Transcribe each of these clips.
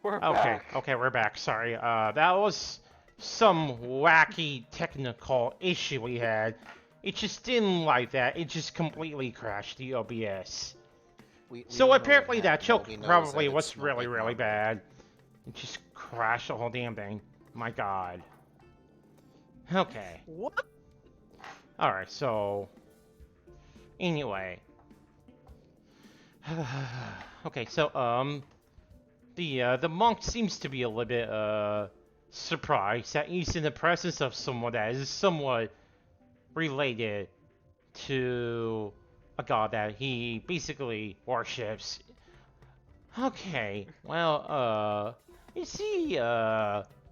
We're Okay, back. okay, we're back. Sorry. That was some wacky technical issue we had. It just didn't like that. It just completely crashed the OBS. We So don't know what apparently that happened. choke All we know is probably that was it's not really, like really normal. bad. It just crashed the whole damn thing. My god. Okay. What? Alright, so... Anyway. Okay, so, the monk seems to be a little bit, surprised that he's in the presence of someone that is somewhat related to a god that he basically worships. Okay, well, is he,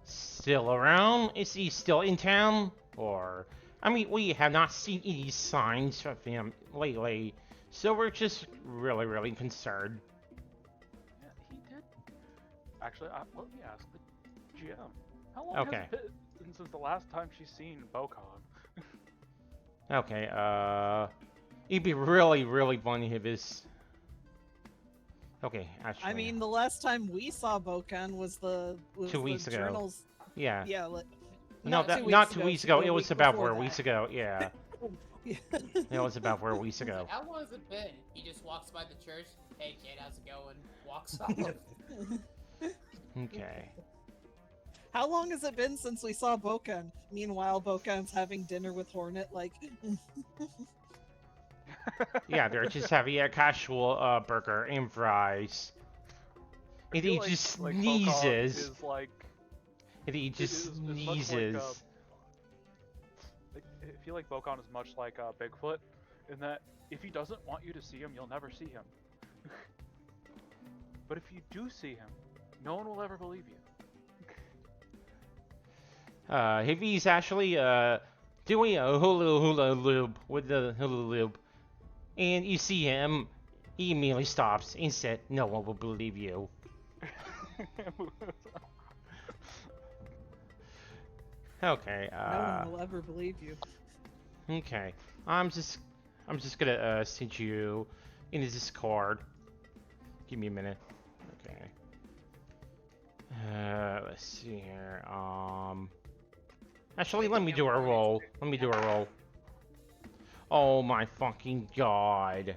still around? Is he still in town? Or, I mean, we have not seen any signs of him lately, so we're just really, really concerned. Yeah, he did. Actually, let me ask the GM. How long Okay. has it been since the last time she's seen Bokon? Okay, it'd be really, really funny if it's... Okay, actually... I mean, the last time we saw Bokan was the 2 weeks ago. journals. Yeah. Yeah, No, not 2 weeks ago. It was about 4 weeks ago. Yeah. It was about 4 weeks ago. How long has it been? He just walks by the church. Hey kid, how's it going? Walks off. Okay. How long has it been since we saw Bokan? Meanwhile, Bokan's having dinner with Hornet, like... Yeah, they're just having a casual burger and fries. And he just sneezes. And he just sneezes. I feel like Bokon is much like Bigfoot, in that if he doesn't want you to see him, you'll never see him. But if you do see him, no one will ever believe you. He's actually doing a hula loop with the hula loop. And you see him, he immediately stops and said, "No one will believe you." Okay, No one will ever believe you. Okay. I'm just gonna send you in the Discord. Give me a minute. Okay. Let's see here. Actually, let me do a roll. Let me do a roll. Oh my fucking god.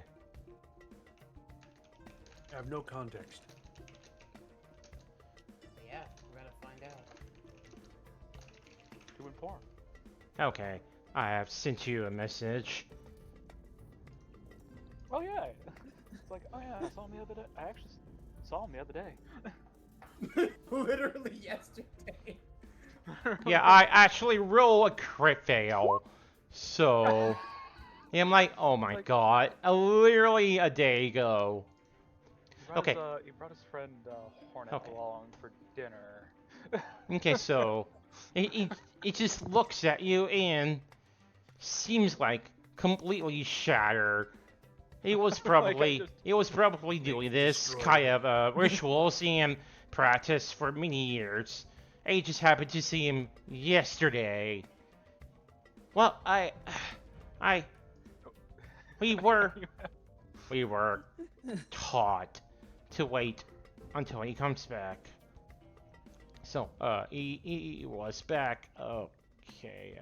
I have no context. Yeah, we're gonna find out. To inform. Okay. I have sent you a message. Oh yeah. It's like, oh yeah, I saw him the other day. I actually saw him the other day. Literally yesterday. Yeah, I actually roll a crit fail. So... Yeah, I'm like, oh my god, literally a day ago. Okay. He brought his friend Hornet along for dinner. Okay, so he just looks at you and seems like completely shattered. He was probably doing this kind of rituals and practice for many years. I just happened to see him yesterday. Well, we were taught to wait until he comes back. So, he was back. Okay,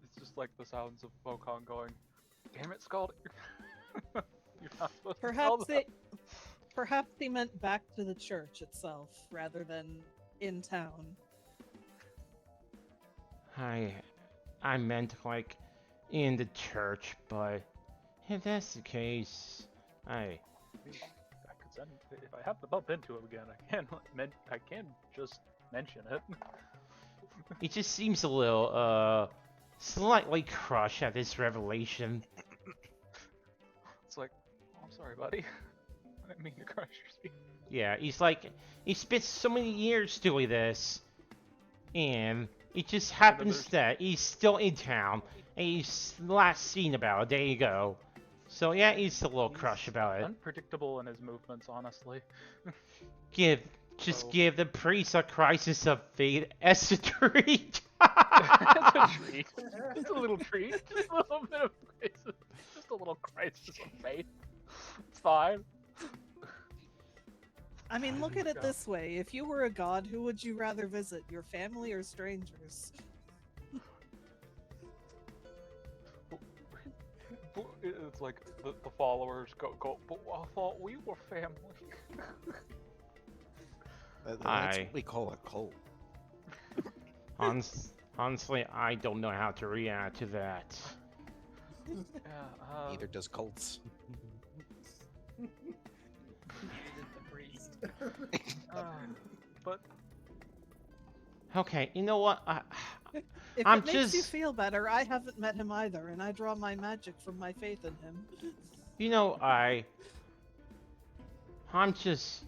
It's just like the sounds of Bokon going, "Damn it, Skaldi." You're not supposed to Perhaps they meant back to the church itself rather than in town. I meant like in the church, but if that's the case, I could send, if I have to bump into him again, I can just mention it. He just seems a little slightly crushed at this revelation. It's like, oh, I'm sorry, buddy. I didn't mean to crush your speed. Yeah, he's like, he spent so many years doing this, and it just happens that he's still in town, and he's last seen about a day ago. So yeah, he's a little crushed about it. Unpredictable in his movements, honestly. Give the priest a crisis of faith as a treat. As a treat. Just a little treat. Just a little bit of crisis. Just a little crisis of faith. It's fine. I mean, look at it this way. If you were a god, who would you rather visit, your family or strangers? It's like the followers go, but I thought we were family. That's what we call a cult. Honestly, I don't know how to react to that. Yeah, Neither does cults. but Okay, you know what? If I'm it makes you just- feel better, I haven't met him either, and I draw my magic from my faith in him. You know, I'm just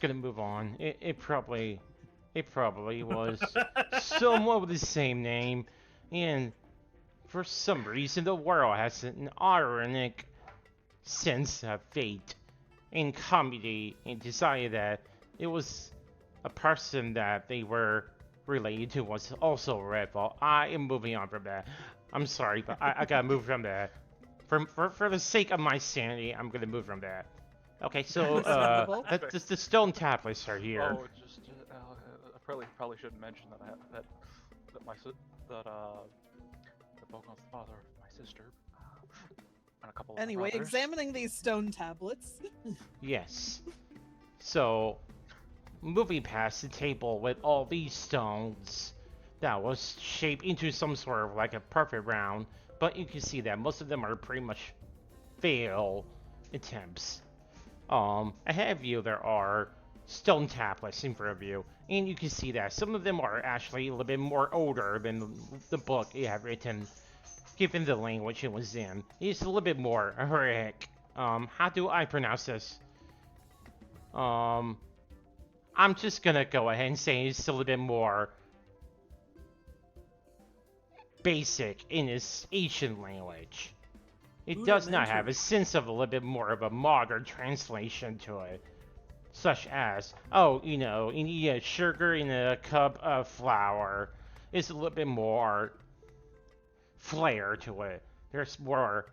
gonna move on. It probably was someone with the same name, and for some reason the world has an ironic sense of fate and comedy, and decided that it was a person that they were related to was also Redfall. I am moving on from that. I'm sorry, but I gotta move from that. For the sake of my sanity, I'm gonna move from that. Okay, so Understandable. the stone tablets are here. oh, it's just I probably shouldn't mention that that Bogon's the father of my sister and a couple of my Anyway, brothers. examining these stone tablets. Yes. So, moving past the table with all these stones that was shaped into some sort of like a perfect round, but you can see that most of them are pretty much fail attempts. Ahead of you there are stone tablets in front of you, and you can see that some of them are actually a little bit more older than the book you have written, given the language it was in. It's a little bit more heroic. How do I pronounce this? I'm just gonna go ahead and say it's a little bit more basic in its ancient language. It does not have a sense of a little bit more of a modern translation to it. Such as, oh, you know, you need sugar in a cup of flour. It's a little bit more flair to it. There's more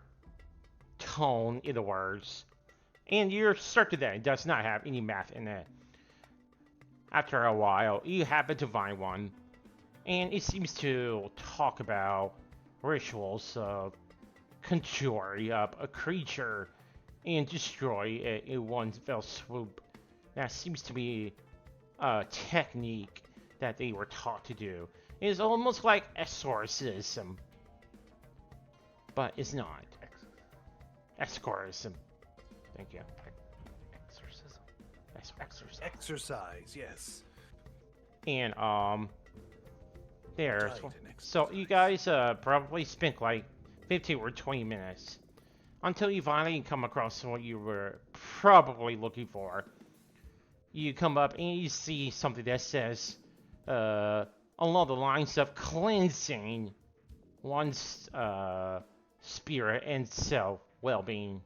tone in the words. And you're certain that it does not have any math in it. After a while, you happen to find one. And it seems to talk about rituals of conjuring up a creature and destroy it in one fell swoop. That seems to be a technique that they were taught to do. It's almost like exorcism. But it's not. Exorcism. Thank you. Exorcism. Exercise, yes. And there. Diet and So you guys probably spent like 15 or 20 minutes until you finally come across what you were probably looking for. You come up and you see something that says along the lines of cleansing one's spirit and self well-being.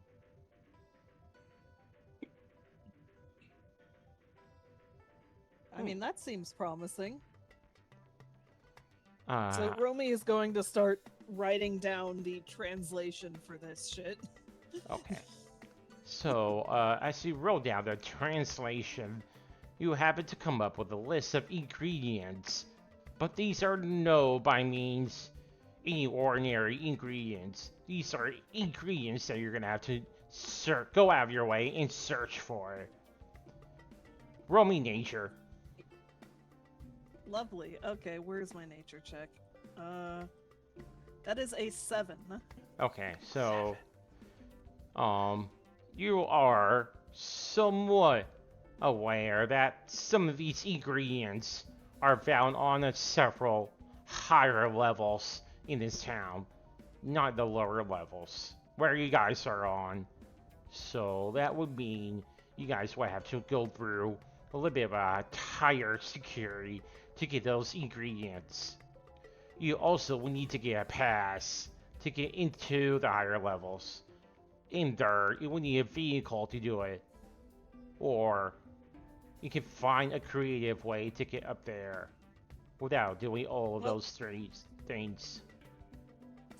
I mean, that seems promising. Uh, So Romy is going to start writing down the translation for this shit. Okay. So, as you wrote down the translation, you happen to come up with a list of ingredients. But these are no by means any ordinary ingredients. These are ingredients that you're gonna have to go out of your way and search for. Roll me nature. Lovely. Okay, where's my nature check? That is a 7. Okay, so you are somewhat aware that some of these ingredients are found on several higher levels in this town, not the lower levels where you guys are on. So that would mean you guys would have to go through a little bit of a higher security to get those ingredients. You also will need to get a pass to get into the higher levels. In there, you will need a vehicle to do it. Or you can find a creative way to get up there without doing all of those three things.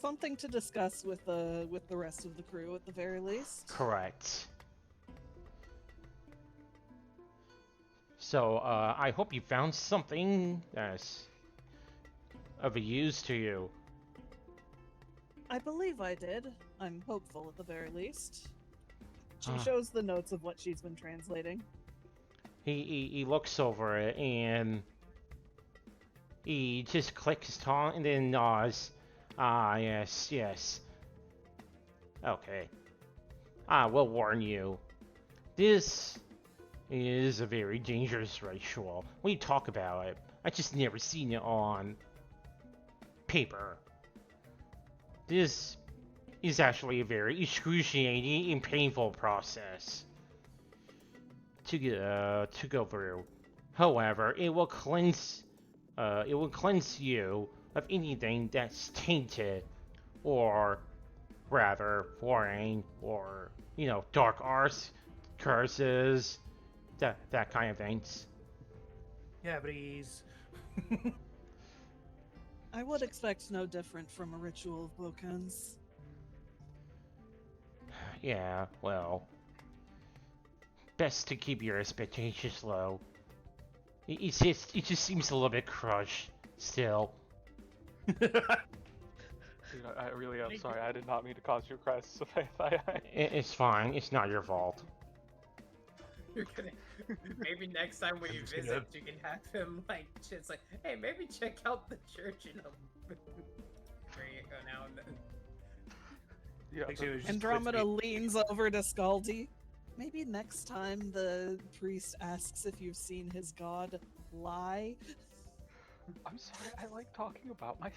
Something to discuss with the rest of the crew at the very least. Correct. So, I hope you found something that's of use to you. I believe I did. I'm hopeful at the very least. She Ah. shows the notes of what she's been translating. He looks over it and he just clicks his tongue and then nods. Ah, yes, yes. Okay. I will warn you. This is a very dangerous ritual. We talk about it. I just never seen it on paper. This is actually a very excruciating and painful process to go through. However, it will cleanse you of anything that's tainted, or rather foreign, or dark arts, curses, that kind of things. Yeah, breeze. I would expect no different from a ritual of Boken's. Yeah, well, best to keep your expectations low. It just seems a little bit crushed still. Dude, I really am sorry. I did not mean to cause you a crisis of faith. It's fine. It's not your fault. You're gonna. Maybe next time when you visit, you can have him it's like, hey, maybe check out the church and there you go now and then. Yeah, Andromeda leans over to Skaldi. Maybe next time the priest asks if you've seen his god lie. I'm sorry. I like talking about my.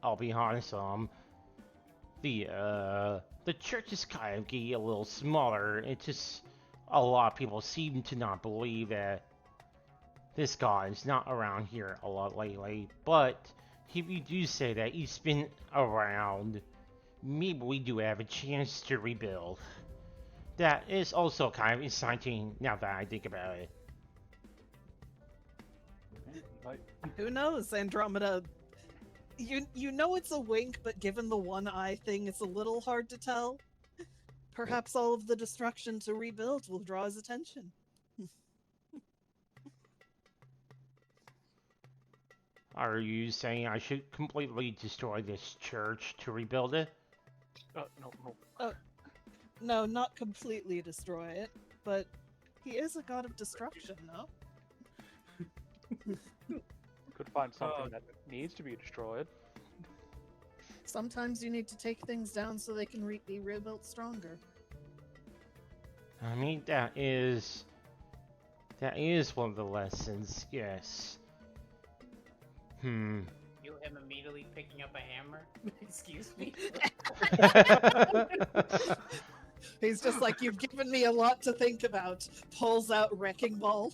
I'll be honest, the church is kind of getting a little smaller. It's just a lot of people seem to not believe that this guy is not around here a lot lately. But if you do say that he's been around, maybe we do have a chance to rebuild. That is also kind of exciting now that I think about it. Who knows, Andromeda? You know it's a wink, but given the one eye thing, it's a little hard to tell. Perhaps all of the destruction to rebuild will draw his attention. Are you saying I should completely destroy this church to rebuild it? No. No, not completely destroy it, but he is a god of destruction, no? Could find something that needs to be destroyed. Sometimes you need to take things down so they can be rebuilt stronger. I mean, that is one of the lessons, yes. You him immediately picking up a hammer? Excuse me? He's just like, you've given me a lot to think about. Pulls out Wrecking Ball.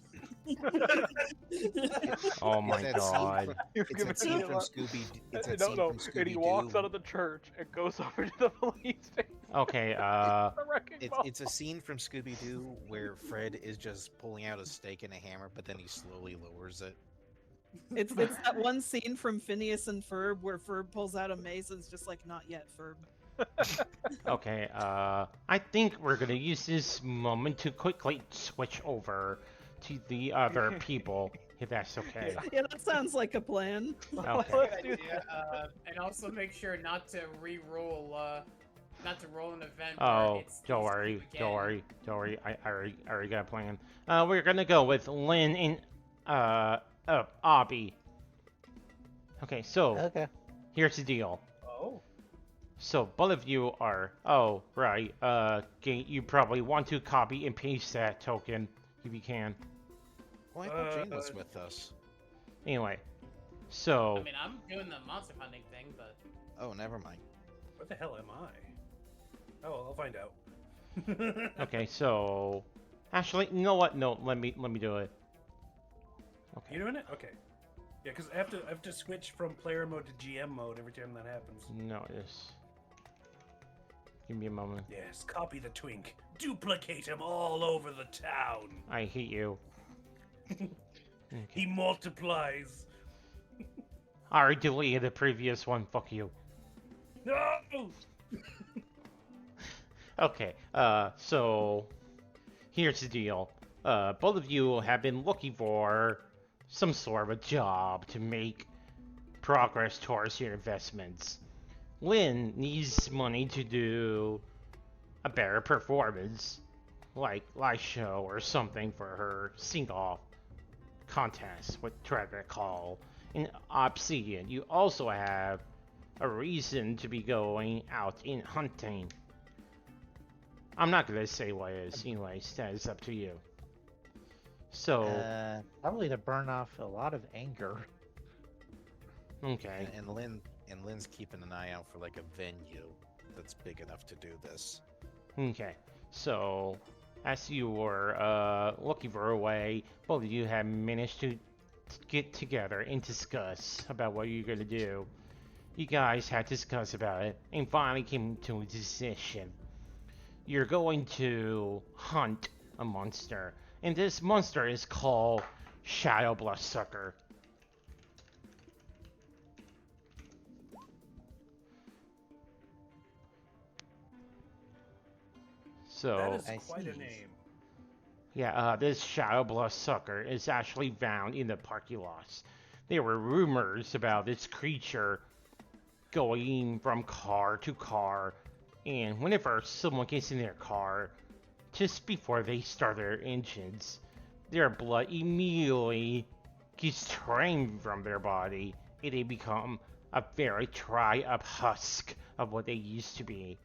Oh my It's god. that scene from Scooby. It's that scene No, from Scooby-Doo. and he walks out of the church and goes over to the police station. Okay, The wrecking ball. It's a scene from Scooby-Doo where Fred is just pulling out a stake and a hammer, but then he slowly lowers it. It's that one scene from Phineas and Ferb where Ferb pulls out a mace and it's just like, not yet, Ferb. okay, I think we're gonna use this moment to quickly switch over to the other people, if that's okay. Yeah, that sounds like a plan. Okay. Let's do idea, and also make sure not to re-roll, not to roll an event. Oh, where it's don't worry. I already got a plan. We're gonna go with Lynn and Abby. Okay, so here's the deal. Oh. So both of you are. Oh, right. You probably want to copy and paste that token if you can. Why not Jane was with us? Anyway, so. I mean, I'm doing the monster hunting thing, but. Oh, never mind. What the hell am I? Oh, I'll find out. Okay, so. Actually, you know what? No, let me do it. Okay. You doing it? Okay. Yeah, because I have to switch from player mode to GM mode every time that happens. No, yes. Give me a moment. Yes, copy the twink. Duplicate him all over the town. I hate you. He multiplies. I already deleted the previous one. Fuck you. No! Okay, so here's the deal. Both of you have been looking for some sort of a job to make progress towards your investments. Lynn needs money to do a better performance, like live show or something for her sing-off contest with Trevor Call. In Obsidian, you also have a reason to be going out in hunting. I'm not gonna say what it is, anyways, that is up to you. So, Probably to burn off a lot of anger. okay. And Lynn's keeping an eye out for like a venue that's big enough to do this. Okay, so as you were looking for a way, both of you have managed to get together and discuss about what you're gonna do. You guys had discussed about it and finally came to a decision. You're going to hunt a monster, and this monster is called Shadow Bloodsucker. So That is I quite see. a name. yeah, this Shadow Bloodsucker is actually found in the parking lots. There were rumors about this creature going from car to car, and whenever someone gets in their car, just before they start their engines, their blood immediately gets drained from their body, and they become a very dry up husk of what they used to be.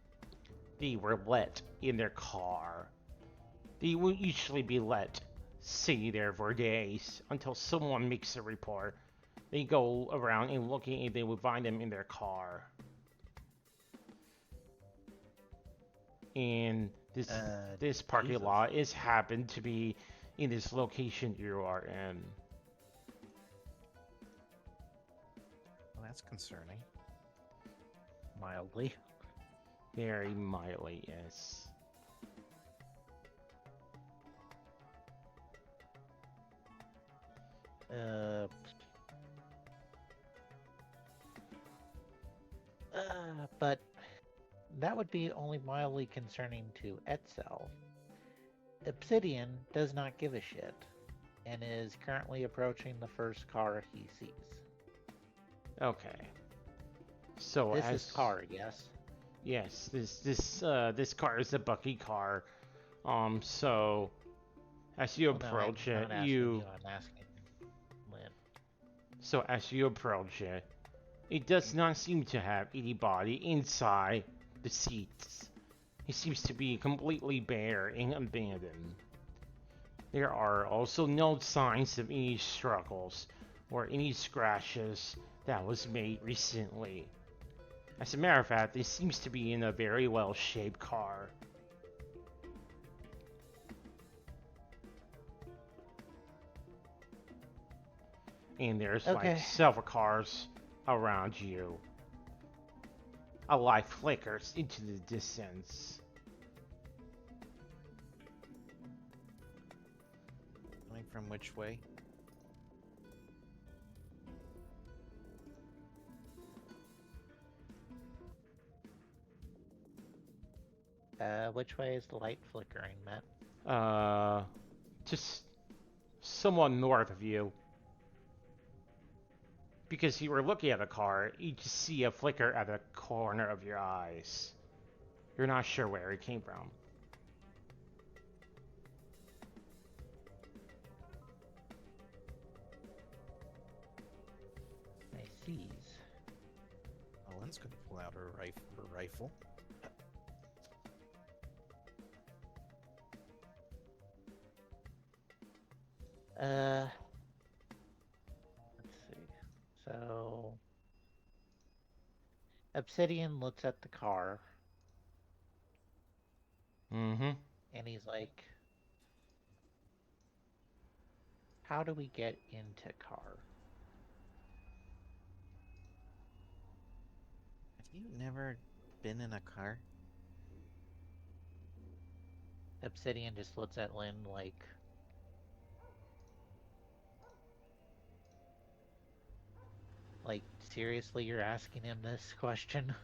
They were let in their car. They will usually be let stay there for days until someone makes a report. They go around and looking and they will find them in their car. And this parking Jesus. lot is happened to be in this location you are in. Well, that's concerning. Mildly. Very mildly, yes. But that would be only mildly concerning to Etzel. Obsidian does not give a shit, and is currently approaching the first car he sees. Okay. So This as is car, yes? yes, this car is a Bucky car. So as you Well, no, approach I'm it, not asking you I'm asking Lynn. so as you approach it, it does not seem to have anybody inside the seats. It seems to be completely bare and abandoned. There are also no signs of any struggles or any scratches that was made recently. As a matter of fact, it seems to be in a very well-shaped car. And there's like Okay. several cars around you. A light flickers into the distance. Coming from which way? Which way is the light flickering, Matt? Just somewhat north of you. Because you were looking at a car, you just see a flicker at the corner of your eyes. You're not sure where it came from. I sees. Oh, Lynn's gonna pull out her rifle. Let's see. So, Obsidian looks at the car Mm-hmm. and he's like, "How do we get into car?" Have you never been in a car? Obsidian just looks at Lynn like, seriously, you're asking him this question?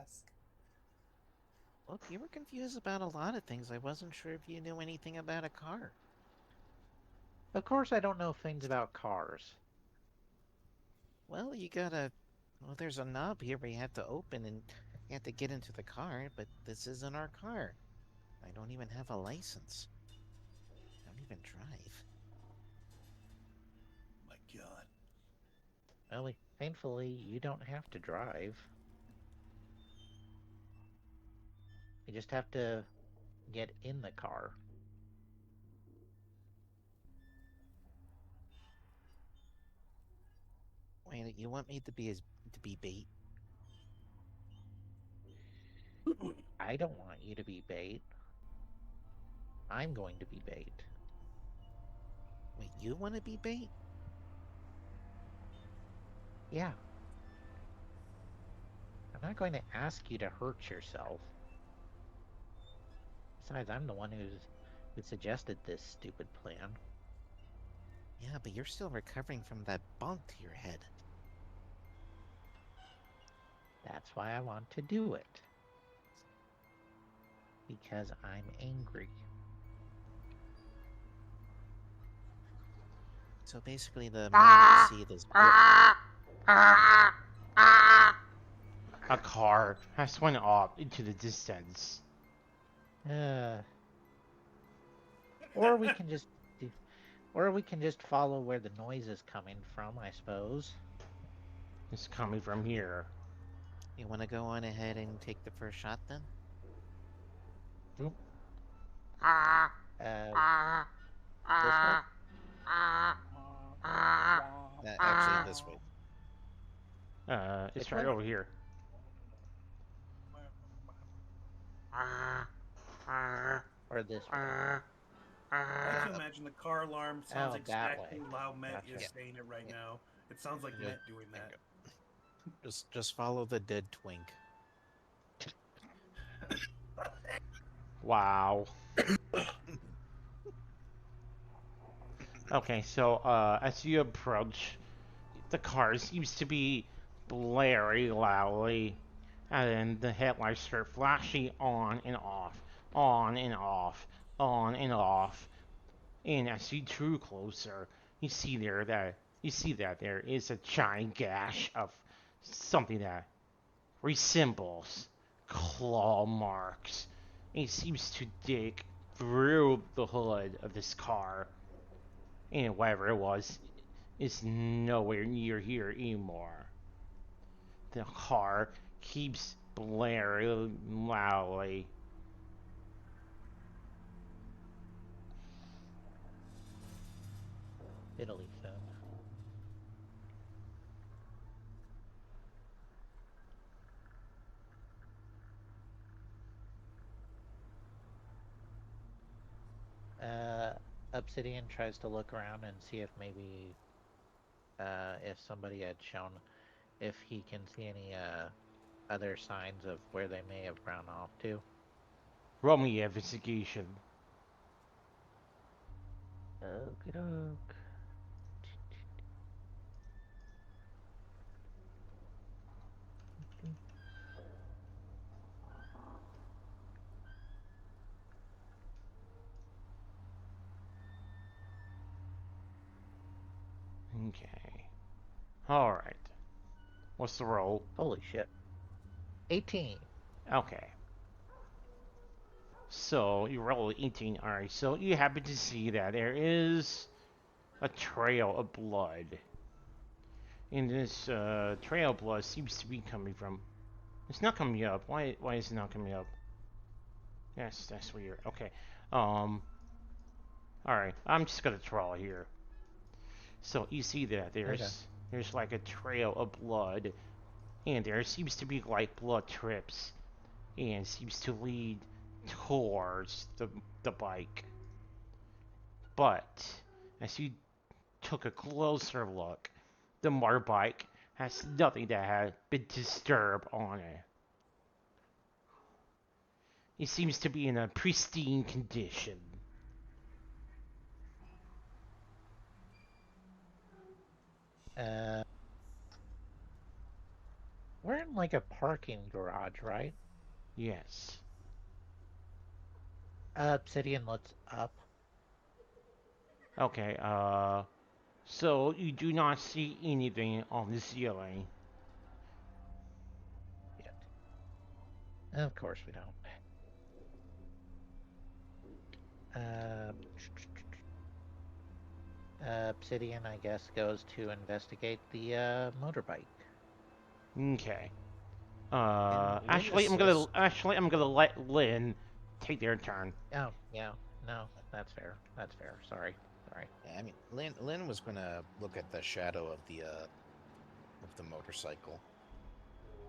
ask. Look, you were confused about a lot of things. I wasn't sure if you knew anything about a car. Of course, I don't know things about cars. Well, you gotta. Well, there's a knob here where you have to open and you have to get into the car, but this isn't our car. I don't even have a license. I don't even drive. My God. Well, thankfully, you don't have to drive. You just have to get in the car. Wait, you want me to be bait? I don't want you to be bait. I'm going to be bait. Wait, you want to be bait? Yeah. I'm not going to ask you to hurt yourself. Besides, I'm the one who suggested this stupid plan. Yeah, but you're still recovering from that bonk to your head. That's why I want to do it. Because I'm angry. So basically, the moment you see this. A car has went off into the distance. Or we can just follow where the noise is coming from, I suppose. It's coming from here. You want to go on ahead and take the first shot then? This way? Actually, this way. It's Which right way? over here. Or this way? I can imagine the car alarm sounds Oh, that exactly way. how Matt Gotcha. is saying it right now. It sounds like Yeah. Matt doing that. Just follow the dead twink. Wow. Okay, so as you approach, the car seems to be blaring loudly, and then the headlights start flashing on and off, on and off, on and off. And as you drew closer, you see that there is a giant gash of something that resembles claw marks. It seems to dig through the hood of this car, and whatever it was is nowhere near here anymore. The car keeps blaring loudly. Italy soon. Obsidian tries to look around and see if maybe if somebody had shown if he can see any other signs of where they may have run off to. Roll me investigation. Okey-doke. Okay. Alright. What's the roll? Holy shit. 18. Okay. So you roll 18. Alright, so you happen to see that there is a trail of blood. And this trail of blood seems to be coming from. It's not coming up. Why is it not coming up? That's weird. Okay. Alright, I'm just gonna draw here. So you see that there's like a trail of blood, and there seems to be like blood trips, and seems to lead towards the bike. But as you took a closer look, the motorbike has nothing that had been disturbed on it. It seems to be in a pristine condition. Where in like a parking garage, right? Yes. Obsidian looks up. Okay, so you do not see anything on the ceiling. Yet. Of course we don't. Obsidian, I guess, goes to investigate the motorbike. Okay. And Actually, Lynn I'm gonna let Lynn take their turn. Oh, yeah. No, that's fair. That's fair. Sorry. Yeah, I mean, Lynn was gonna look at the shadow of the motorcycle.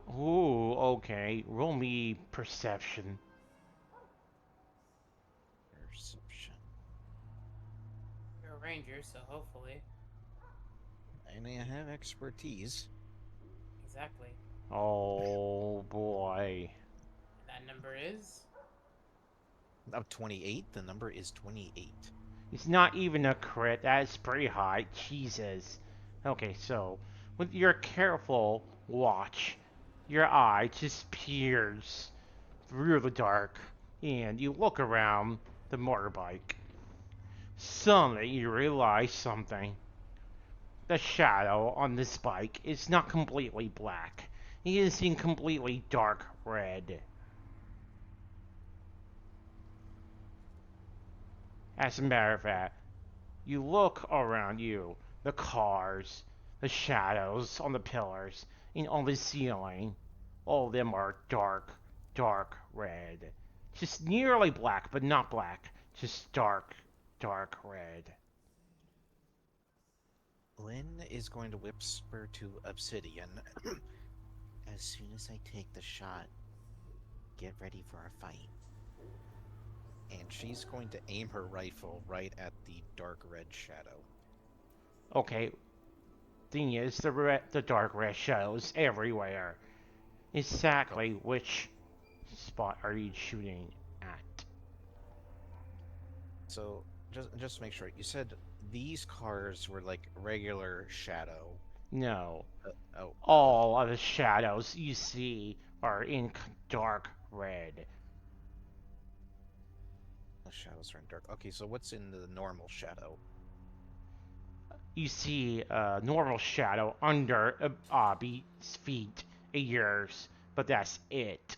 Ooh, okay. Roll me perception. Perception. You're a ranger, so hopefully. And I have expertise. Exactly. Oh boy. That number is. Oh, 28? The number is 28. It's not even a crit. That's pretty high. Jesus. Okay, so with your careful watch, your eye just peers through the dark, and you look around the motorbike. Suddenly, you realize something. The shadow on this bike is not completely black. It is in completely dark red. As a matter of fact, you look around you, the cars, the shadows on the pillars, and on the ceiling. All of them are dark, dark red. Just nearly black, but not black. Just dark, dark red. Lynn is going to whisper to Obsidian. As soon as I take the shot, get ready for a fight. And she's going to aim her rifle right at the dark red shadow. Okay, thing is, the dark red shadows everywhere. Exactly which spot are you shooting at? So, just to make sure, you said these cars were like regular shadow. No. Oh. All of the shadows you see are in dark red. The shadows are in dark. Okay, so what's in the normal shadow? You see a normal shadow under Abby's feet, ears, but that's it.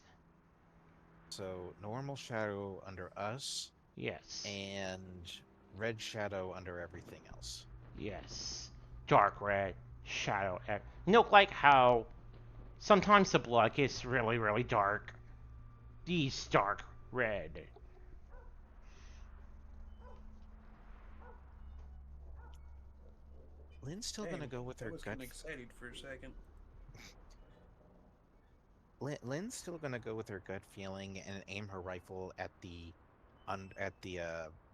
So, normal shadow under us. Yes. And red shadow under everything else. Yes. Dark red shadow. Note like how sometimes the blood gets really, really dark. These dark red. Lynn's still gonna go with her I was gut. getting excited for a second. Lynn's still gonna go with her gut feeling and aim her rifle at the,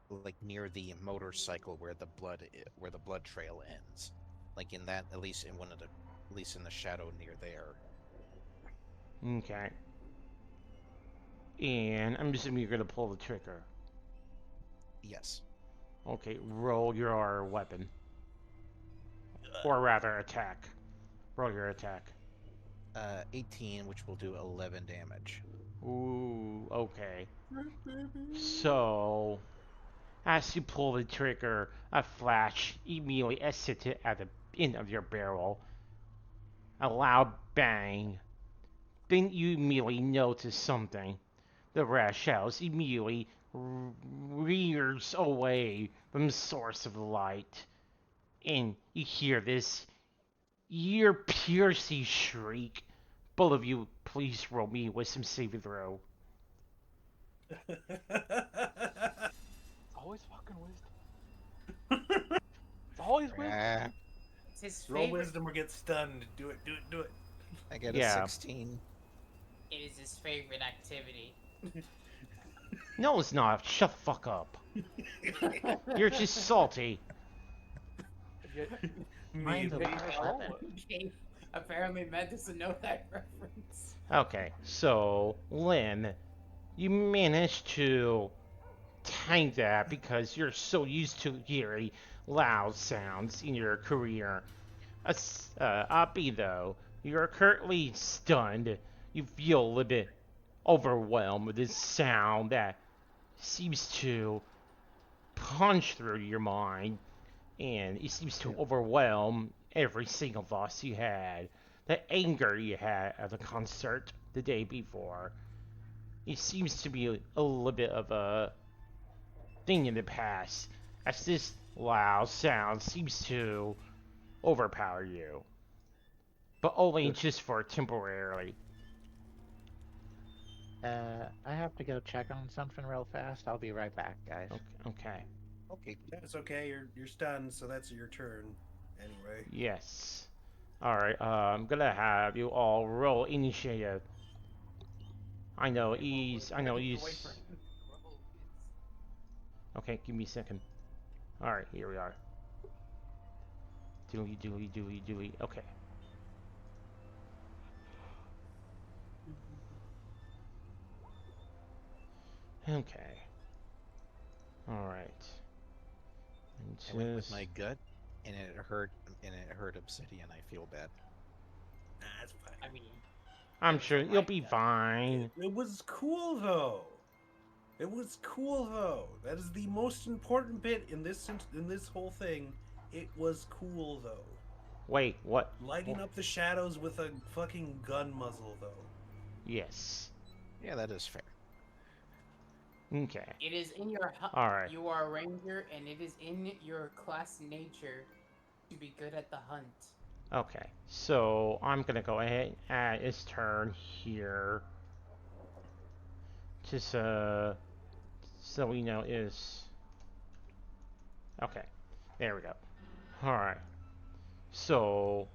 like near the motorcycle where the blood trail ends, like in that at least in the shadow near there. Okay. And I'm assuming you're gonna pull the trigger. Yes. Okay, roll your weapon. Or rather, attack. Roll your attack. 18, which will do 11 damage. Ooh, okay. So, as you pull the trigger, a flash immediately exits at the end of your barrel. A loud bang. Then you immediately notice something. The red shells immediately rears away from the source of the light. And you hear this ear-piercing shriek. Both of you, please roll me with some saving throw. Always fucking wisdom. It's always wisdom. It's his Roll favorite. wisdom or get stunned. Do it. I get Yeah. a 16. It is his favorite activity. No, it's not. Shut the fuck up. You're just salty. Mine's a Me. large weapon. Okay. Apparently, Matt doesn't know that reference. Okay, so, Lynn, you managed to tank that because you're so used to hearing loud sounds in your career. Abby, though, You're currently stunned. You feel a little bit overwhelmed with this sound that seems to punch through your mind, and it seems to overwhelm every single thought you had. The anger you had at the concert the day before. It seems to be a little bit of a thing in the past, as this loud sound seems to overpower you. But only just for temporarily. I have to go check on something real fast. I'll be right back, guys. Okay. Okay. That's okay. You're stunned, so that's your turn. Anyway. Yes. Alright, I'm gonna have you all roll initiative. I know he's. Wait for him to roll. Okay, give me a second. Alright, here we are. Dooey. Okay. Okay. Alright. I went with my gut, and it hurt. Obsidian. I feel bad. Nah, that's fine. I mean, I'm it was sure a you'll right be gut. fine. It was cool though. It was cool though. That is the most important bit in this whole thing. It was cool though. Wait, what? Lighting up the shadows with a fucking gun muzzle though. Yes. Yeah, that is fair. Okay. It is in your Alright. You are a ranger, and it is in your class nature to be good at the hunt. Okay. So I'm gonna go ahead at his turn here. Just so we know is. Okay. There we go. Alright. So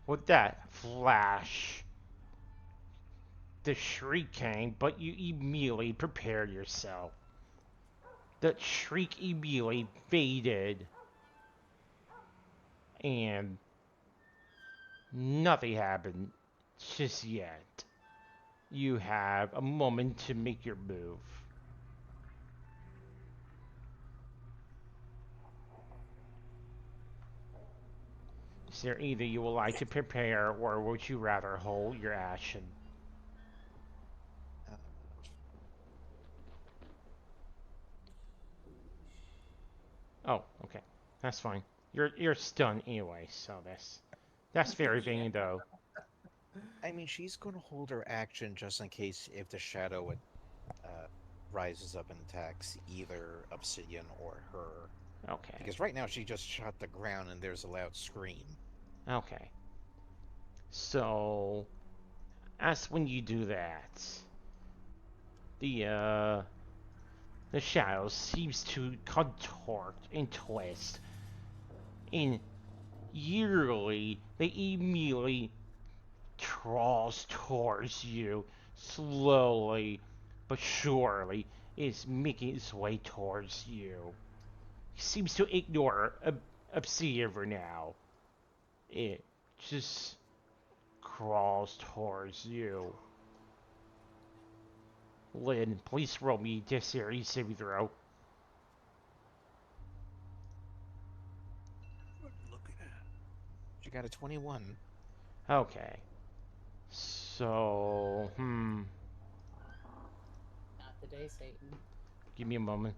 with that flash, the shriek came, but you immediately prepared yourself. The shriek immediately faded, and nothing happened just yet. You have a moment to make your move. Is there either you would like to prepare, or would you rather hold your action? Uh, Oh, okay. That's fine. You're stunned anyway, so that's very vain though. I mean, she's going to hold her action just in case if the shadow rises up and attacks either Obsidian or her. Okay. Because right now she just shot the ground and there's a loud scream. Okay. So, as when you do that, the shadow seems to contort and twist, and yearly they immediately crawls towards you slowly but surely. Is making its way towards you. He seems to ignore Obsidian for now. It just crawls towards you. Lynn, please roll me this series saving throw. What are you looking at? She got a 21. Okay. So, Not today, Satan. give me a moment.